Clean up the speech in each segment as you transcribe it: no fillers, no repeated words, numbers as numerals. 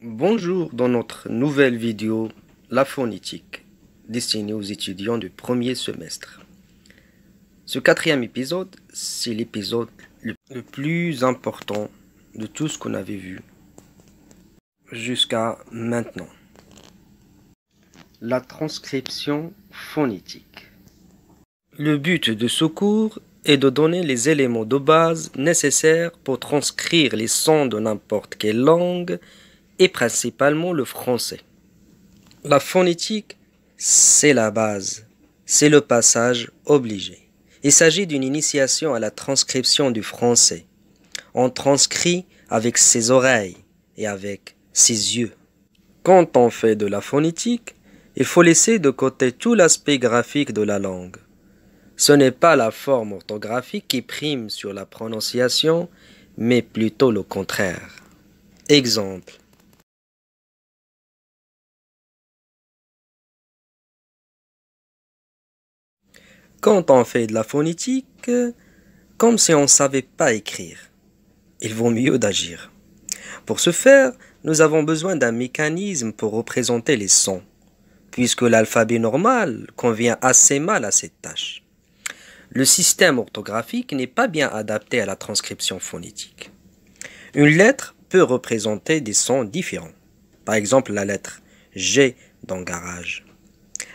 Bonjour dans notre nouvelle vidéo, la phonétique, destinée aux étudiants du premier semestre. Ce quatrième épisode, c'est l'épisode le plus important de tout ce qu'on avait vu jusqu'à maintenant. La transcription phonétique. Le but de ce cours est de donner les éléments de base nécessaires pour transcrire les sons de n'importe quelle langue et principalement le français. La phonétique, c'est la base, c'est le passage obligé. Il s'agit d'une initiation à la transcription du français. On transcrit avec ses oreilles et avec ses yeux. Quand on fait de la phonétique, il faut laisser de côté tout l'aspect graphique de la langue. Ce n'est pas la forme orthographique qui prime sur la prononciation, mais plutôt le contraire. Exemple. Quand on fait de la phonétique, comme si on ne savait pas écrire, il vaut mieux d'agir. Pour ce faire, nous avons besoin d'un mécanisme pour représenter les sons, puisque l'alphabet normal convient assez mal à cette tâche. Le système orthographique n'est pas bien adapté à la transcription phonétique. Une lettre peut représenter des sons différents. Par exemple, la lettre G dans garage.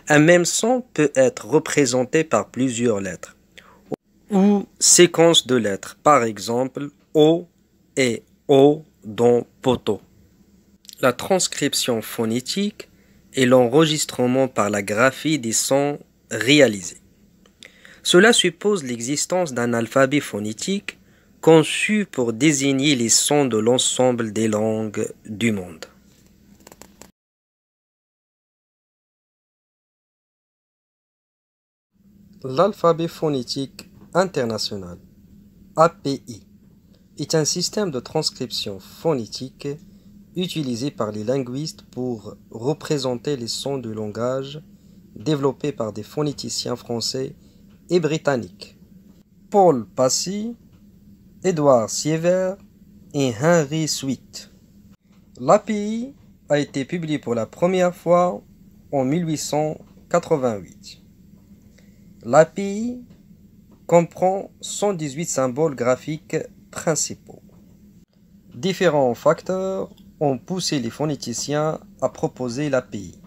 Un même son peut être représenté par plusieurs lettres ou séquence de lettres, par exemple O et O dans poteau. La transcription phonétique est l'enregistrement par la graphie des sons réalisés. Cela suppose l'existence d'un alphabet phonétique conçu pour désigner les sons de l'ensemble des langues du monde. L'alphabet phonétique international, API, est un système de transcription phonétique utilisé par les linguistes pour représenter les sons du langage développés par des phonéticiens français et britanniques. Paul Passy, Edward Siever et Henry Sweet. L'API a été publié pour la première fois en 1888. L'API comprend 118 symboles graphiques principaux. Différents facteurs ont poussé les phonéticiens à proposer l'API.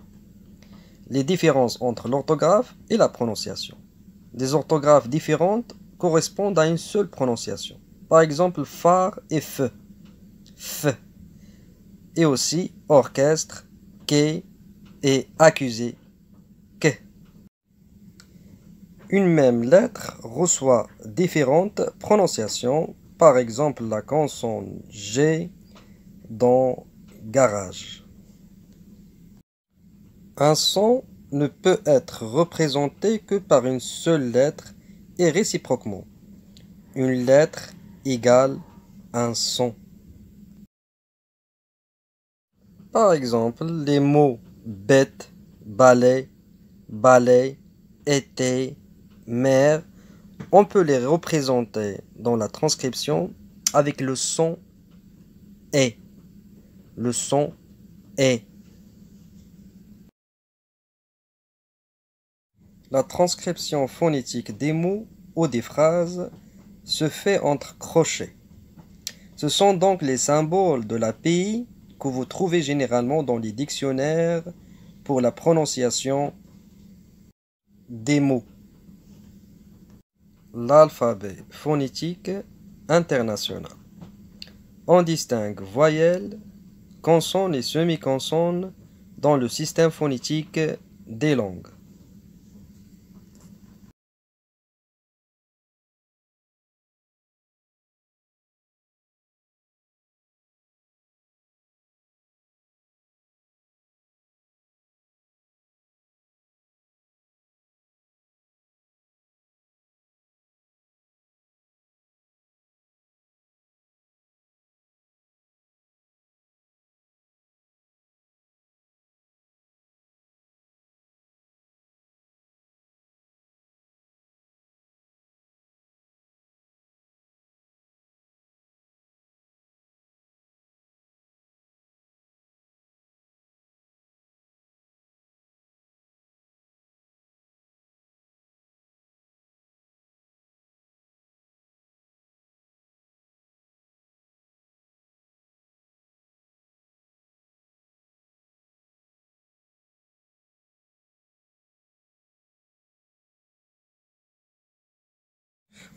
Les différences entre l'orthographe et la prononciation. Des orthographes différentes correspondent à une seule prononciation. Par exemple, phare et feu. F. Et aussi orchestre, quai et accusé, que. Une même lettre reçoit différentes prononciations. Par exemple, la consonne G dans garage. Un son ne peut être représenté que par une seule lettre et réciproquement. Une lettre égale un son. Par exemple, les mots bête, balai, balai, été, mer, on peut les représenter dans la transcription avec le son est. Le son est. La transcription phonétique des mots ou des phrases se fait entre crochets. Ce sont donc les symboles de l'API que vous trouvez généralement dans les dictionnaires pour la prononciation des mots. L'alphabet phonétique international. On distingue voyelles, consonnes et semi-consonnes dans le système phonétique des langues.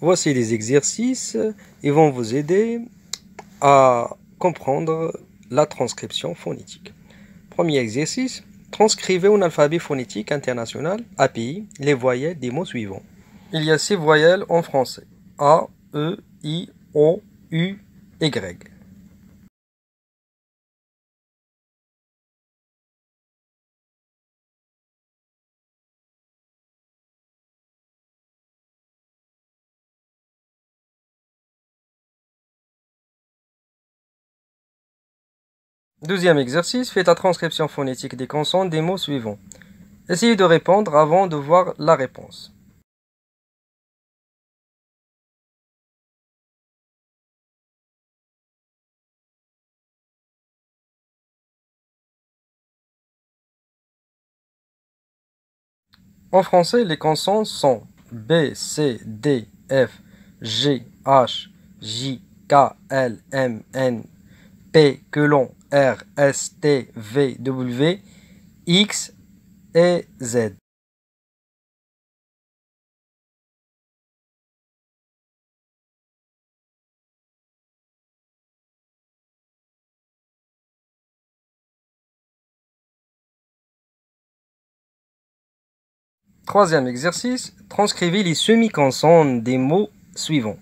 Voici les exercices. Ils vont vous aider à comprendre la transcription phonétique. Premier exercice. Transcrivez en alphabet phonétique international, API, les voyelles des mots suivants. Il y a 6 voyelles en français. A, E, I, O, U, Y. Deuxième exercice, faites la transcription phonétique des consonnes des mots suivants. Essayez de répondre avant de voir la réponse. En français, les consonnes sont B, C, D, F, G, H, J, K, L, M, N, P, Q, R, S, T, V, W, X et Z. Troisième exercice, transcrivez les semi-consonnes des mots suivants.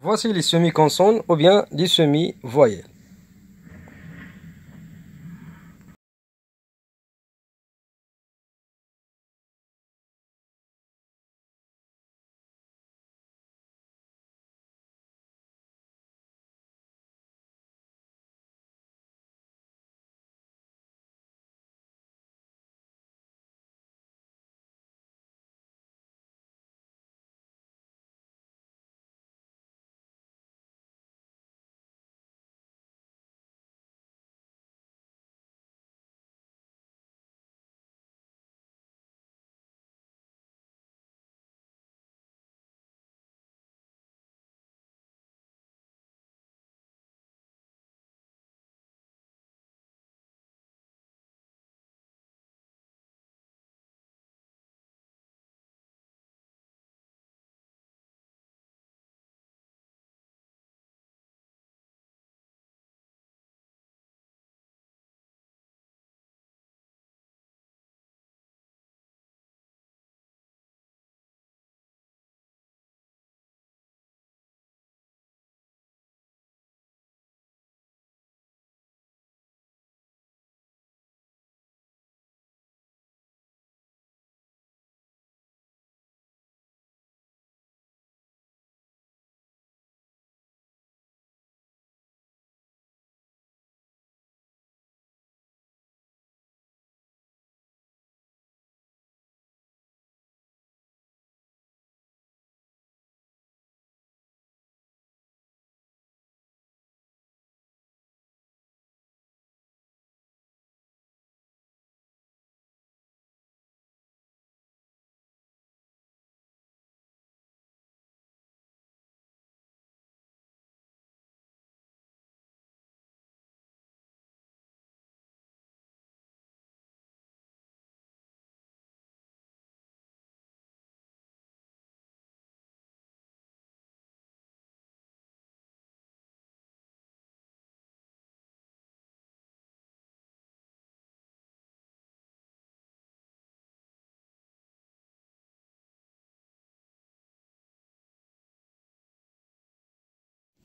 Voici les semi-consonnes ou bien les semi-voyelles.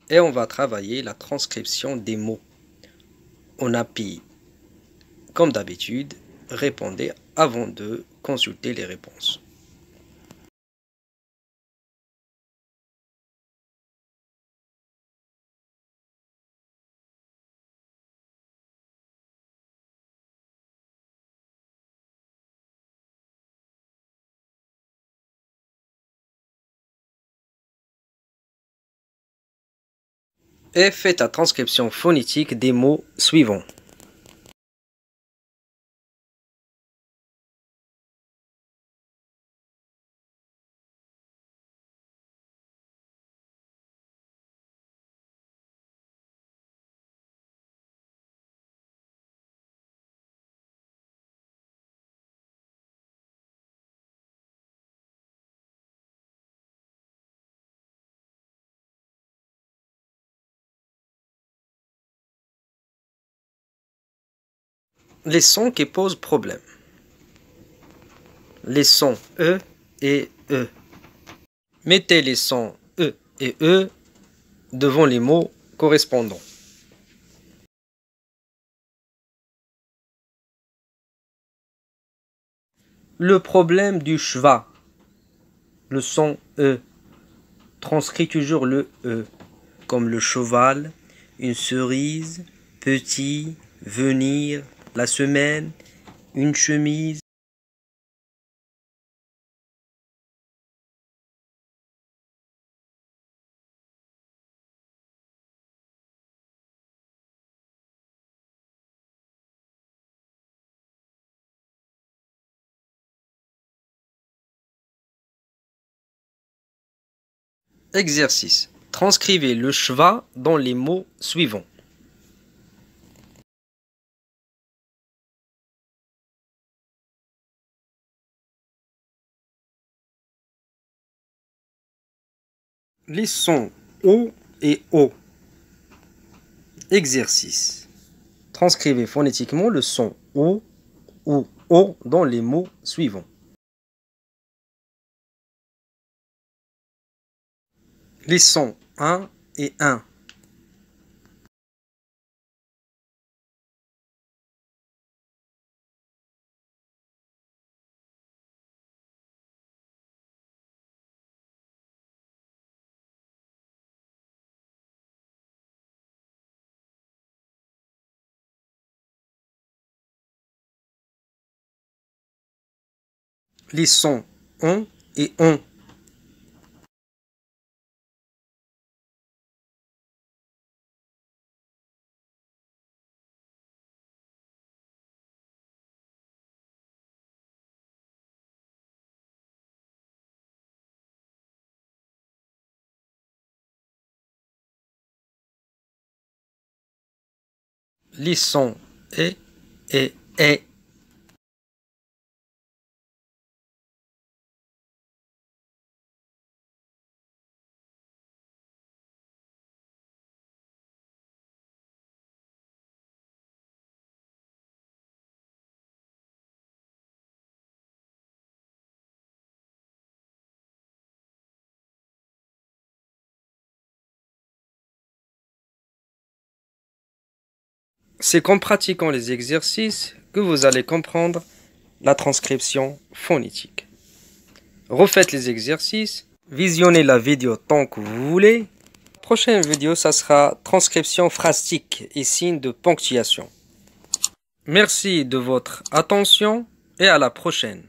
Et on va travailler la transcription des mots en API. Comme d'habitude, répondez avant de consulter les réponses. Et faites la transcription phonétique des mots suivants. Les sons qui posent problème. Les sons E et E. Mettez les sons E et E devant les mots correspondants. Le problème du schwa. Le son E. Transcrit toujours le E, comme le cheval, une cerise, petit, venir, la semaine, une chemise. Exercice. Transcrivez le schwa dans les mots suivants. Les sons O et O. Exercice. Transcrivez phonétiquement le son O ou O dans les mots suivants. Les sons 1 et 1. Les sons on et on. Les sons et. C'est qu'en pratiquant les exercices que vous allez comprendre la transcription phonétique. Refaites les exercices, visionnez la vidéo tant que vous voulez. Prochaine vidéo, ça sera transcription phrastique et signes de ponctuation. Merci de votre attention et à la prochaine.